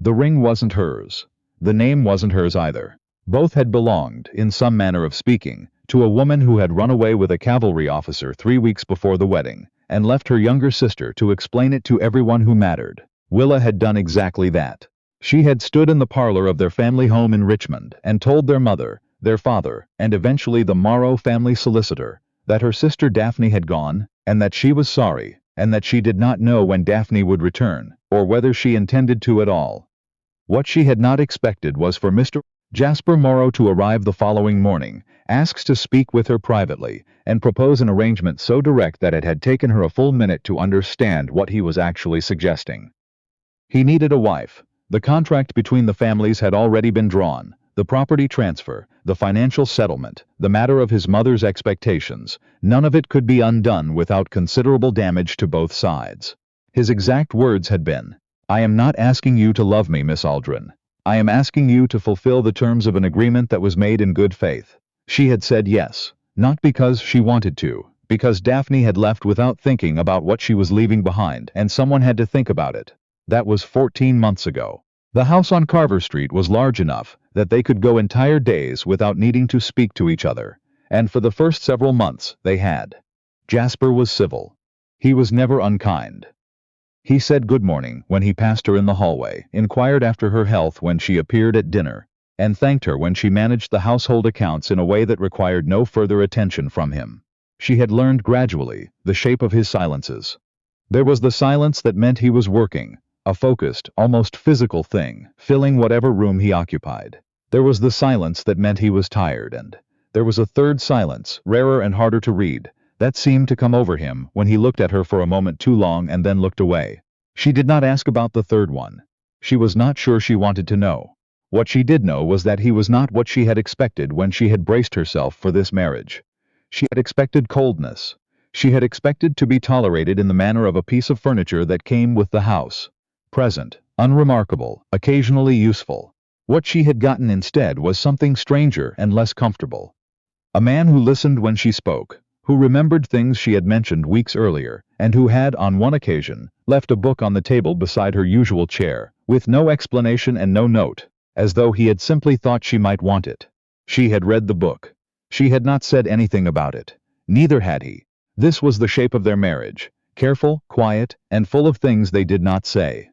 The ring wasn't hers. The name wasn't hers either. Both had belonged, in some manner of speaking, to a woman who had run away with a cavalry officer 3 weeks before the wedding, and left her younger sister to explain it to everyone who mattered. Willa had done exactly that. She had stood in the parlor of their family home in Richmond and told their mother, their father, and eventually the Morrow family solicitor, that her sister Daphne had gone, and that she was sorry, and that she did not know when Daphne would return, or whether she intended to at all. What she had not expected was for Mr. Jasper Morrow to arrive the following morning, asks to speak with her privately, and propose an arrangement so direct that it had taken her a full minute to understand what he was actually suggesting. He needed a wife. The contract between the families had already been drawn. The property transfer, the financial settlement, the matter of his mother's expectations, none of it could be undone without considerable damage to both sides. His exact words had been, "I am not asking you to love me, Miss Aldren. I am asking you to fulfill the terms of an agreement that was made in good faith." She had said yes, not because she wanted to, because Daphne had left without thinking about what she was leaving behind, and someone had to think about it. That was 14 months ago. The house on Carver Street was large enough that they could go entire days without needing to speak to each other, and for the first several months they had. Jasper was civil. He was never unkind. He said good morning when he passed her in the hallway, inquired after her health when she appeared at dinner, and thanked her when she managed the household accounts in a way that required no further attention from him. She had learned gradually the shape of his silences. There was the silence that meant he was working, a focused, almost physical thing, filling whatever room he occupied. There was the silence that meant he was tired, and there was a third silence, rarer and harder to read, that seemed to come over him when he looked at her for a moment too long and then looked away. She did not ask about the third one. She was not sure she wanted to know. What she did know was that he was not what she had expected when she had braced herself for this marriage. She had expected coldness. She had expected to be tolerated in the manner of a piece of furniture that came with the house. Present, unremarkable, occasionally useful. What she had gotten instead was something stranger and less comfortable. A man who listened when she spoke, who remembered things she had mentioned weeks earlier, and who had, on one occasion, left a book on the table beside her usual chair, with no explanation and no note, as though he had simply thought she might want it. She had read the book. She had not said anything about it. Neither had he. This was the shape of their marriage, careful, quiet, and full of things they did not say.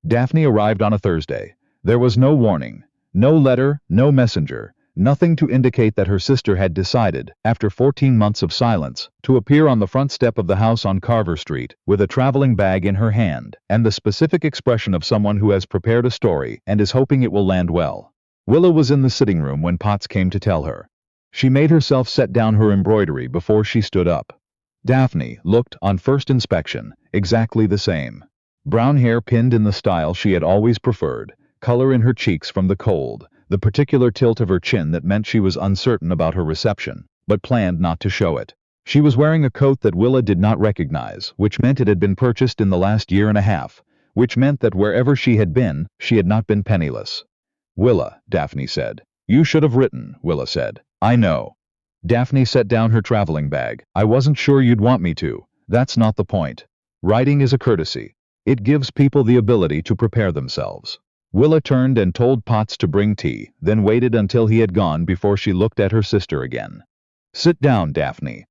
Daphne arrived on a Thursday. There was no warning, no letter, no messenger, nothing to indicate that her sister had decided, after 14 months of silence, to appear on the front step of the house on Carver Street, with a traveling bag in her hand, and the specific expression of someone who has prepared a story and is hoping it will land well. Willa was in the sitting room when Potts came to tell her. She made herself set down her embroidery before she stood up. Daphne looked, on first inspection, exactly the same. Brown hair pinned in the style she had always preferred, color in her cheeks from the cold, the particular tilt of her chin that meant she was uncertain about her reception, but planned not to show it. She was wearing a coat that Willa did not recognize, which meant it had been purchased in the last year and a half, which meant that wherever she had not been penniless. "Willa," Daphne said. "You should have written," Willa said. "I know." Daphne set down her traveling bag. "I wasn't sure you'd want me to. That's not the point. Writing is a courtesy. It gives people the ability to prepare themselves." Willa turned and told Potts to bring tea, then waited until he had gone before she looked at her sister again. "Sit down, Daphne."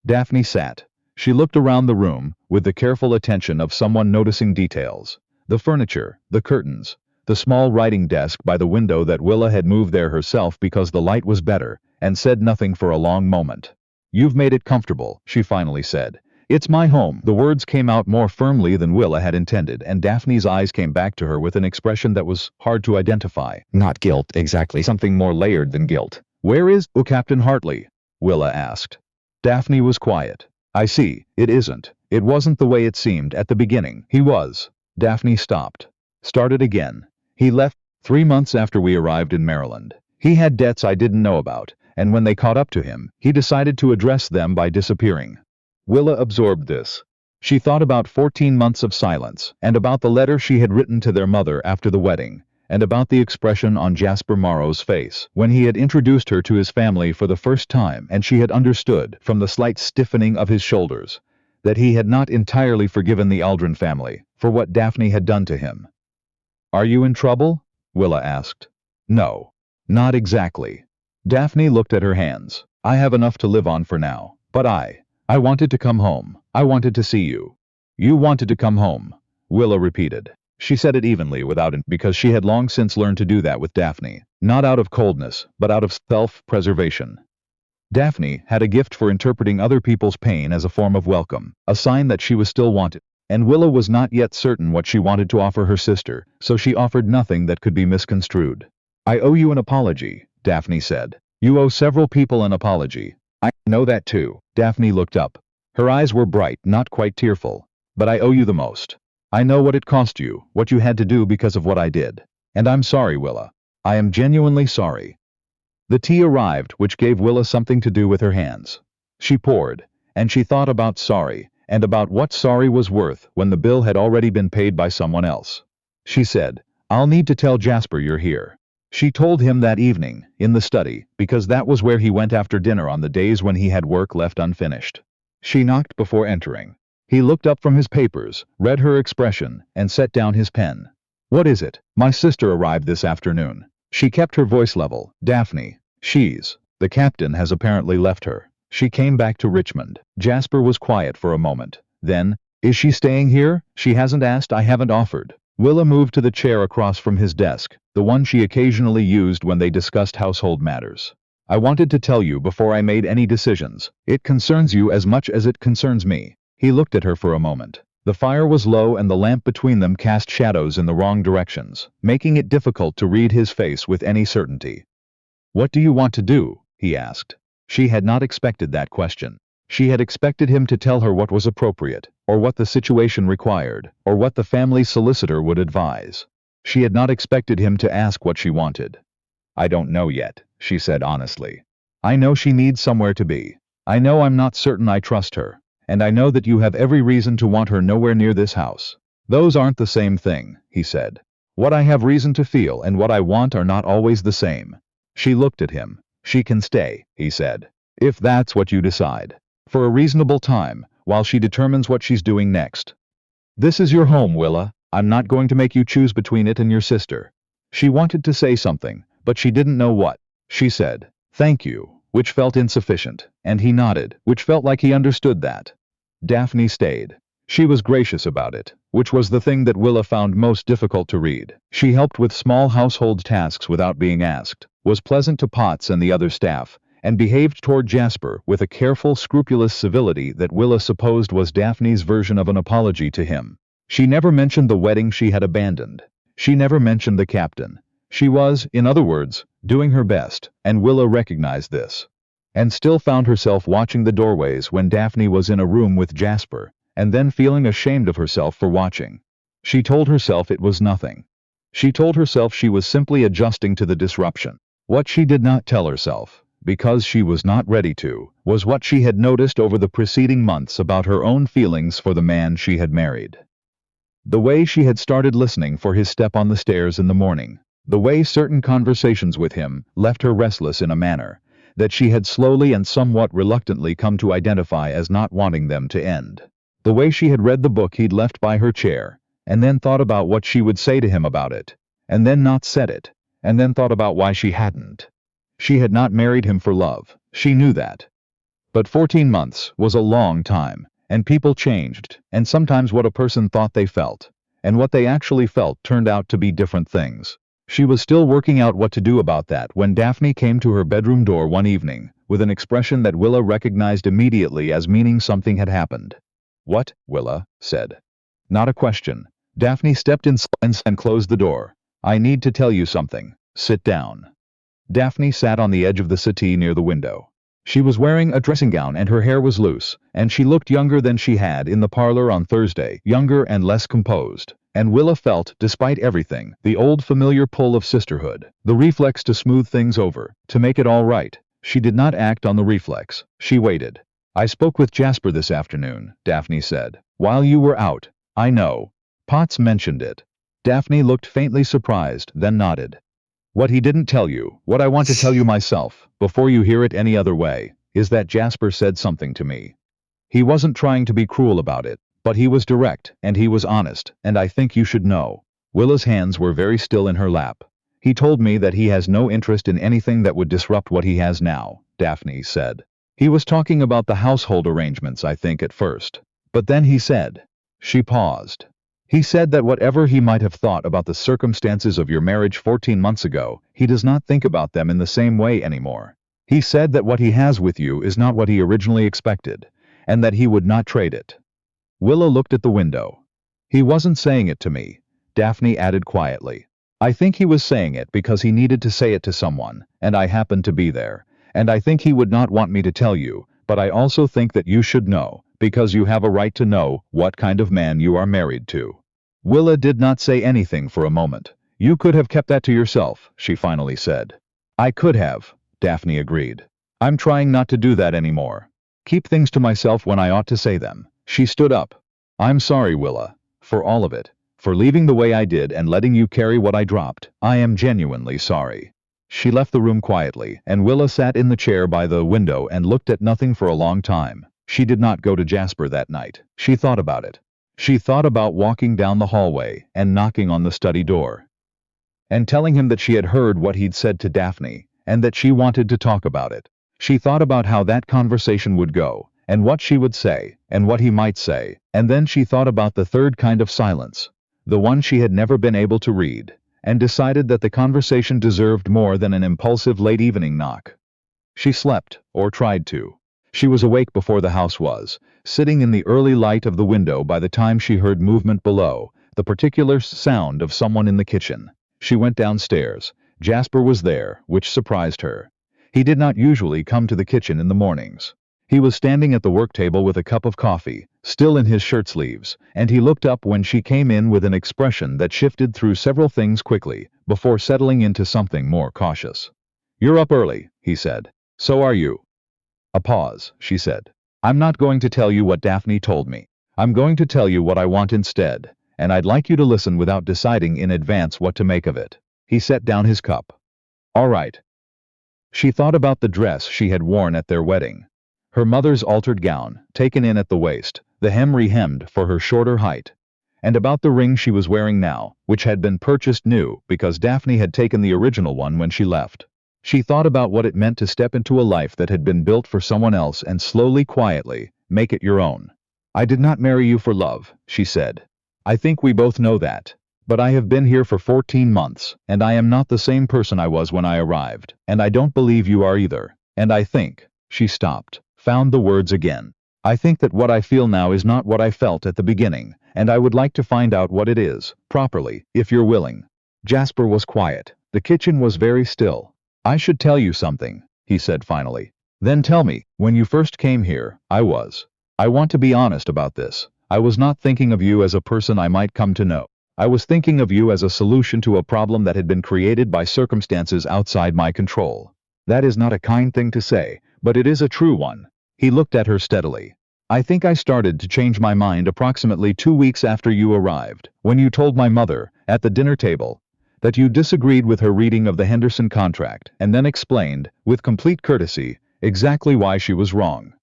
Daphne sat. She looked around the room, with the careful attention of someone noticing details. The furniture, the curtains, the small writing desk by the window that Willa had moved there herself because the light was better, and said nothing for a long moment. "You've made it comfortable," she finally said. "It's my home." The words came out more firmly than Willa had intended, and Daphne's eyes came back to her with an expression that was hard to identify. Not guilt, exactly, something more layered than guilt. "Where is Captain Hartley?" Willa asked. Daphne was quiet. "I see, it isn't. It wasn't the way it seemed at the beginning. He was." Daphne stopped. Started again. "He left 3 months after we arrived in Maryland. He had debts I didn't know about, and when they caught up to him, he decided to address them by disappearing." Willa absorbed this. She thought about 14 months of silence, and about the letter she had written to their mother after the wedding, and about the expression on Jasper Morrow's face when he had introduced her to his family for the first time, and she had understood, from the slight stiffening of his shoulders, that he had not entirely forgiven the Aldren family for what Daphne had done to him. Are you in trouble? Willa asked. No. Not exactly. Daphne looked at her hands. I have enough to live on for now, but I wanted to come home. I wanted to see you. You wanted to come home, Willa repeated. She said it evenly without it because she had long since learned to do that with Daphne, not out of coldness, but out of self-preservation. Daphne had a gift for interpreting other people's pain as a form of welcome, a sign that she was still wanted. And Willa was not yet certain what she wanted to offer her sister, so she offered nothing that could be misconstrued. I owe you an apology, Daphne said. You owe several people an apology. I know that too. Daphne looked up. Her eyes were bright, not quite tearful. But I owe you the most. I know what it cost you, what you had to do because of what I did. And I'm sorry, Willa. I am genuinely sorry. The tea arrived, which gave Willa something to do with her hands. She poured, and she thought about sorry, and about what sorry was worth when the bill had already been paid by someone else. She said, I'll need to tell Jasper you're here. She told him that evening, in the study, because that was where he went after dinner on the days when he had work left unfinished. She knocked before entering. He looked up from his papers, read her expression, and set down his pen. What is it? My sister arrived this afternoon. She kept her voice level. Daphne. The captain has apparently left her. She came back to Richmond. Jasper was quiet for a moment. Then, is she staying here? She hasn't asked, I haven't offered. Willa moved to the chair across from his desk, the one she occasionally used when they discussed household matters. I wanted to tell you before I made any decisions. It concerns you as much as it concerns me. He looked at her for a moment. The fire was low and the lamp between them cast shadows in the wrong directions, making it difficult to read his face with any certainty. What do you want to do? He asked. She had not expected that question. She had expected him to tell her what was appropriate, or what the situation required, or what the family solicitor would advise. She had not expected him to ask what she wanted. I don't know yet, she said honestly. I know she needs somewhere to be. I know I'm not certain I trust her. And I know that you have every reason to want her nowhere near this house. Those aren't the same thing, he said. What I have reason to feel and what I want are not always the same. She looked at him. She can stay, he said. If that's what you decide. For a reasonable time, while she determines what she's doing next. This is your home, Willa. I'm not going to make you choose between it and your sister. She wanted to say something, but she didn't know what. She said, thank you, which felt insufficient, and he nodded, which felt like he understood that. Daphne stayed. She was gracious about it, which was the thing that Willa found most difficult to read. She helped with small household tasks without being asked, was pleasant to Potts and the other staff, and behaved toward Jasper with a careful, scrupulous civility that Willa supposed was Daphne's version of an apology to him. She never mentioned the wedding she had abandoned. She never mentioned the captain. She was, in other words, doing her best, and Willa recognized this. And still found herself watching the doorways when Daphne was in a room with Jasper, and then feeling ashamed of herself for watching. She told herself it was nothing. She told herself she was simply adjusting to the disruption. What she did not tell herself, because she was not ready to, was what she had noticed over the preceding months about her own feelings for the man she had married. The way she had started listening for his step on the stairs in the morning, the way certain conversations with him left her restless in a manner that she had slowly and somewhat reluctantly come to identify as not wanting them to end. The way she had read the book he'd left by her chair, and then thought about what she would say to him about it, and then not said it, and then thought about why she hadn't. She had not married him for love, she knew that. But 14 months was a long time, and people changed, and sometimes what a person thought they felt, and what they actually felt turned out to be different things. She was still working out what to do about that when Daphne came to her bedroom door one evening, with an expression that Willa recognized immediately as meaning something had happened. What? Willa said. Not a question. Daphne stepped in silence and closed the door. I need to tell you something. Sit down. Daphne sat on the edge of the settee near the window. She was wearing a dressing gown and her hair was loose, and she looked younger than she had in the parlor on Thursday, younger and less composed. And Willa felt, despite everything, the old familiar pull of sisterhood, the reflex to smooth things over, to make it all right. She did not act on the reflex. She waited. I spoke with Jasper this afternoon, Daphne said. While you were out. I know. Potts mentioned it. Daphne looked faintly surprised, then nodded. What he didn't tell you, what I want to tell you myself, before you hear it any other way, is that Jasper said something to me. He wasn't trying to be cruel about it. But he was direct, and he was honest, and I think you should know. Willa's hands were very still in her lap. He told me that he has no interest in anything that would disrupt what he has now, Daphne said. He was talking about the household arrangements, I think, at first. But then he said. She paused. He said that whatever he might have thought about the circumstances of your marriage 14 months ago, he does not think about them in the same way anymore. He said that what he has with you is not what he originally expected, and that he would not trade it. Willa looked at the window. He wasn't saying it to me, Daphne added quietly. I think he was saying it because he needed to say it to someone, and I happened to be there. And I think he would not want me to tell you, but I also think that you should know, because you have a right to know what kind of man you are married to. Willa did not say anything for a moment. You could have kept that to yourself, she finally said. I could have, Daphne agreed. I'm trying not to do that anymore. Keep things to myself when I ought to say them. She stood up. I'm sorry, Willa, for all of it. For leaving the way I did and letting you carry what I dropped. I am genuinely sorry. She left the room quietly, and Willa sat in the chair by the window and looked at nothing for a long time. She did not go to Jasper that night. She thought about it. She thought about walking down the hallway and knocking on the study door and telling him that she had heard what he'd said to Daphne and that she wanted to talk about it. She thought about how that conversation would go and what she would say and what he might say, and then she thought about the third kind of silence, the one she had never been able to read, and decided that the conversation deserved more than an impulsive late evening knock. She slept, or tried to. She was awake before the house was, sitting in the early light of the window by the time she heard movement below, the particular sound of someone in the kitchen. She went downstairs. Jasper was there, which surprised her. He did not usually come to the kitchen in the mornings. He was standing at the work table with a cup of coffee, still in his shirt sleeves, and he looked up when she came in with an expression that shifted through several things quickly, before settling into something more cautious. You're up early, he said. So are you. A pause, she said. I'm not going to tell you what Daphne told me. I'm going to tell you what I want instead, and I'd like you to listen without deciding in advance what to make of it. He set down his cup. All right. She thought about the dress she had worn at their wedding. Her mother's altered gown, taken in at the waist, the hem re-hemmed for her shorter height, and about the ring she was wearing now, which had been purchased new because Daphne had taken the original one when she left. She thought about what it meant to step into a life that had been built for someone else and slowly, quietly, make it your own. I did not marry you for love, she said. I think we both know that. But I have been here for 14 months, and I am not the same person I was when I arrived, and I don't believe you are either. And I think, she stopped, found the words again. I think that what I feel now is not what I felt at the beginning, and I would like to find out what it is, properly, if you're willing. Jasper was quiet. The kitchen was very still. I should tell you something, he said finally. Then tell me, when you first came here, I want to be honest about this. I was not thinking of you as a person I might come to know. I was thinking of you as a solution to a problem that had been created by circumstances outside my control. That is not a kind thing to say, but it is a true one. He looked at her steadily. I think I started to change my mind approximately 2 weeks after you arrived, when you told my mother, at the dinner table, that you disagreed with her reading of the Henderson contract, and then explained, with complete courtesy, exactly why she was wrong.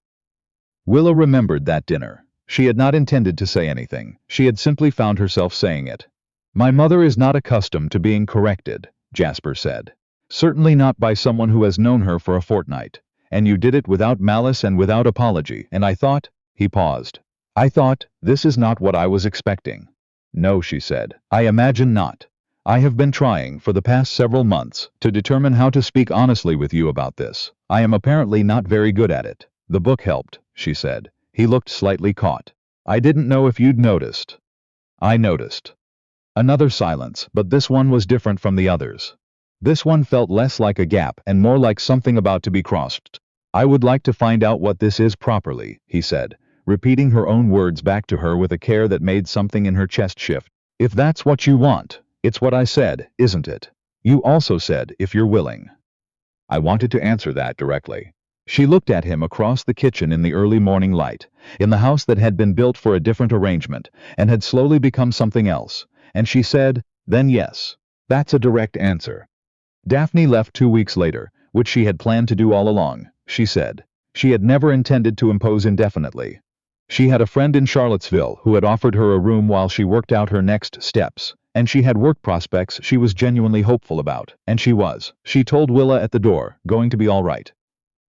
Willa remembered that dinner. She had not intended to say anything. She had simply found herself saying it. My mother is not accustomed to being corrected, Jasper said. Certainly not by someone who has known her for a fortnight. And you did it without malice and without apology, and I thought, he paused. I thought, this is not what I was expecting. No, she said. I imagine not. I have been trying for the past several months to determine how to speak honestly with you about this. I am apparently not very good at it. The book helped, she said. He looked slightly caught. I didn't know if you'd noticed. I noticed. Another silence, but this one was different from the others. This one felt less like a gap and more like something about to be crossed. I would like to find out what this is properly, he said, repeating her own words back to her with a care that made something in her chest shift. If that's what you want, it's what I said, isn't it? You also said, if you're willing. I wanted to answer that directly. She looked at him across the kitchen in the early morning light, in the house that had been built for a different arrangement, and had slowly become something else, and she said, then yes. That's a direct answer. Daphne left 2 weeks later, which she had planned to do all along, she said. She had never intended to impose indefinitely. She had a friend in Charlottesville who had offered her a room while she worked out her next steps, and she had work prospects she was genuinely hopeful about, and she told Willa at the door, going to be all right.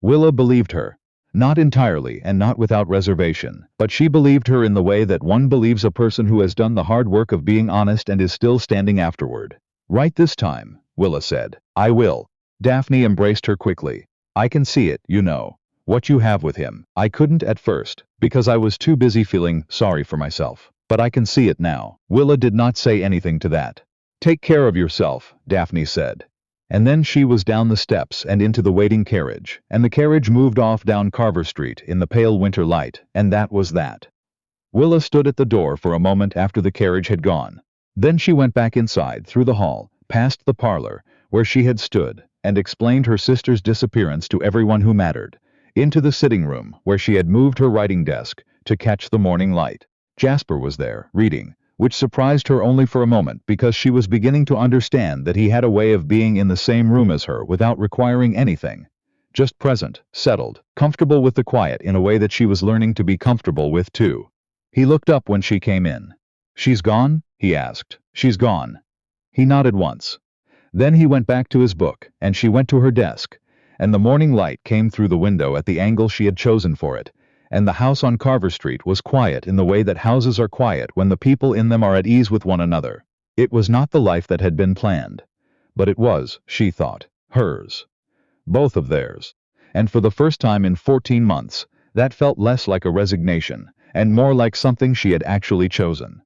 Willa believed her. Not entirely and not without reservation, but she believed her in the way that one believes a person who has done the hard work of being honest and is still standing afterward. Right this time, Willa said. I will. Daphne embraced her quickly. I can see it, you know. What you have with him. I couldn't at first, because I was too busy feeling sorry for myself. But I can see it now. Willa did not say anything to that. Take care of yourself, Daphne said. And then she was down the steps and into the waiting carriage, and the carriage moved off down Carver Street in the pale winter light, and that was that. Willa stood at the door for a moment after the carriage had gone. Then she went back inside, through the hall, past the parlor, where she had stood, and explained her sister's disappearance to everyone who mattered, into the sitting room, where she had moved her writing desk to catch the morning light. Jasper was there, reading, which surprised her only for a moment because she was beginning to understand that he had a way of being in the same room as her without requiring anything. Just present, settled, comfortable with the quiet in a way that she was learning to be comfortable with too. He looked up when she came in. She's gone? He asked. She's gone. He nodded once. Then he went back to his book, and she went to her desk, and the morning light came through the window at the angle she had chosen for it, and the house on Carver Street was quiet in the way that houses are quiet when the people in them are at ease with one another. It was not the life that had been planned, but it was, she thought, hers. Both of theirs. And for the first time in 14 months, that felt less like a resignation, and more like something she had actually chosen.